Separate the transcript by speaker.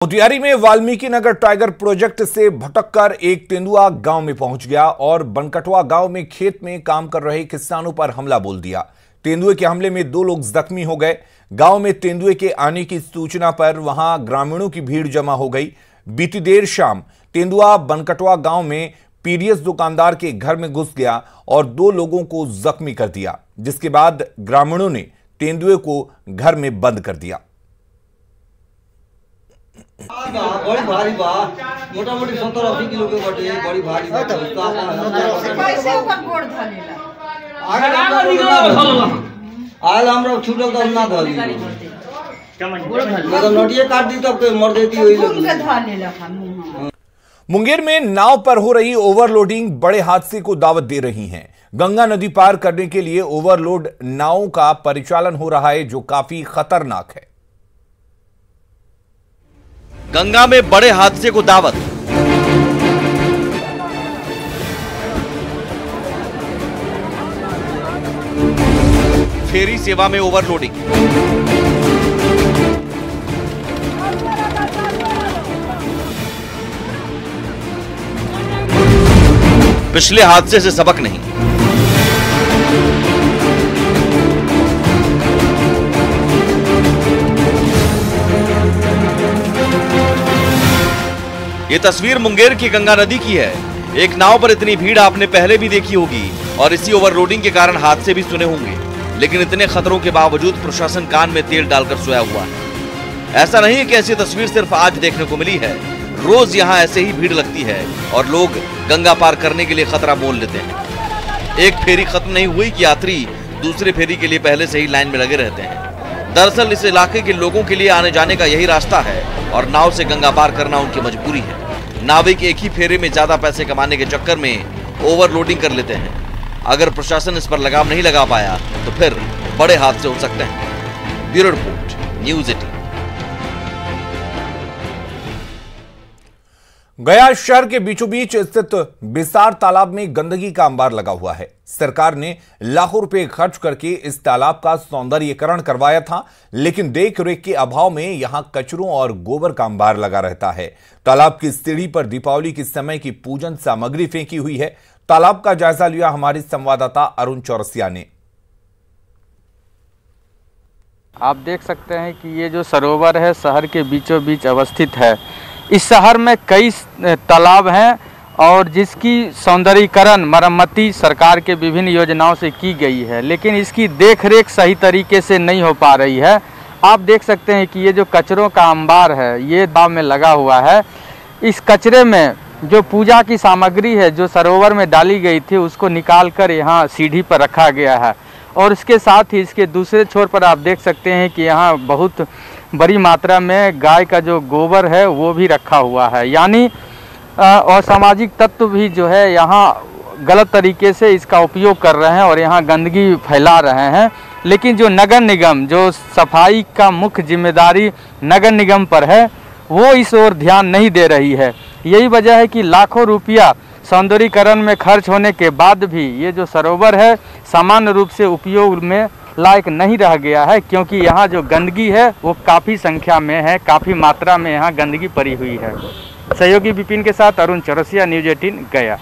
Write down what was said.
Speaker 1: मोतिहारी में Valmiki Nagar tiger project से भटककर एक तेंदुआ गांव में पहुंच गया और बनकटवा गांव में खेत में काम कर रहे किसानों पर हमला बोल दिया। तेंदुए के हमले में 2 लोग जख्मी हो गए। गांव में तेंदुए के आने की सूचना पर वहां ग्रामीणों की भीड़ जमा हो गई। बीती देर शाम तेंदुआ बनकटवा गांव में पीडीएस दुकानदार के घर में घुस गया और 2 लोगों को जख्मी कर दिया, जिसके बाद ग्रामीणों ने तेंदुए को घर में बंद कर दिया।
Speaker 2: बड़ी भारी बा मोटा-मोटी 70-80 किलो के बटे बड़ी भारी बा। कैसे ऊपर गोड़ धलेला आल हमरा छूटल त ना धली मतलब नोटिए काट दी तब के मर देती होई लोग।
Speaker 1: मुंगेर में नाव पर हो रही ओवरलोडिंग बड़े हादसे को दावत दे रही है। गंगा नदी पार करने के लिए ओवरलोड नावों का परिचालन हो रहा है, जो काफी खतरनाक है।
Speaker 3: गंगा में बड़े हादसे को दावत। फेरी सेवा में ओवरलोडिंग। पिछले हादसे से सबक नहीं। ये तस्वीर मुंगेर की गंगा नदी की है। एक नाव पर इतनी भीड़ आपने पहले भी देखी होगी और इसी ओवरलोडिंग के कारण हादसे भी सुने होंगे, लेकिन इतने खतरों के बावजूद प्रशासन कान में तेल डालकर सोया हुआ है। ऐसा नहीं है कि ऐसी तस्वीर सिर्फ आज देखने को मिली है, रोज यहाँ ऐसे ही भीड़ लगती है और लोग गंगा पार करने के लिए खतरा मोल लेते हैं। एक फेरी खत्म नहीं हुई कि यात्री दूसरे फेरी के लिए पहले से ही लाइन में लगे रहते हैं। दरअसल इस इलाके के लोगों के लिए आने जाने का यही रास्ता है और नाव से गंगा पार करना उनकी मजबूरी है। नाविक एक ही फेरे में ज्यादा पैसे कमाने के चक्कर में ओवरलोडिंग कर लेते हैं। अगर प्रशासन इस पर लगाम नहीं लगा पाया तो फिर बड़े हादसे हो सकते हैं। Bureau report, news 18।
Speaker 1: गया शहर के बीचों बीच स्थित बिसार तालाब में गंदगी का अंबार लगा हुआ है। सरकार ने लाखों रुपए खर्च करके इस तालाब का सौंदर्यीकरण करवाया था, लेकिन देख रेख के अभाव में यहां कचरों और गोबर का अंबार लगा रहता है। तालाब की सीढ़ी पर दीपावली के समय की पूजन सामग्री फेंकी हुई है। तालाब का जायजा लिया हमारे संवाददाता अरुण चौरसिया ने।
Speaker 4: आप देख सकते हैं कि ये जो सरोवर है शहर के बीचों बीच अवस्थित है। इस शहर में कई तालाब हैं और जिसकी सौंदर्यीकरण मरम्मती सरकार के विभिन्न योजनाओं से की गई है, लेकिन इसकी देखरेख सही तरीके से नहीं हो पा रही है। आप देख सकते हैं कि ये जो कचरों का अंबार है ये तालाब में लगा हुआ है। इस कचरे में जो पूजा की सामग्री है जो सरोवर में डाली गई थी उसको निकाल कर यहाँ सीढ़ी पर रखा गया है और इसके साथ ही इसके दूसरे छोर पर आप देख सकते हैं कि यहाँ बहुत बड़ी मात्रा में गाय का जो गोबर है वो भी रखा हुआ है। यानी असामाजिक तत्व भी जो है यहाँ गलत तरीके से इसका उपयोग कर रहे हैं और यहाँ गंदगी फैला रहे हैं। लेकिन जो नगर निगम, जो सफाई का मुख्य जिम्मेदारी नगर निगम पर है, वो इस ओर ध्यान नहीं दे रही है। यही वजह है कि लाखों रुपया सौंदर्यीकरण में खर्च होने के बाद भी ये जो सरोवर है सामान्य रूप से उपयोग में लायक नहीं रह गया है, क्योंकि यहाँ जो गंदगी है वो काफ़ी संख्या में है, काफ़ी मात्रा में यहाँ गंदगी पड़ी हुई है। सहयोगी विपिन के साथ अरुण चौरसिया, न्यूज़ 18 गया।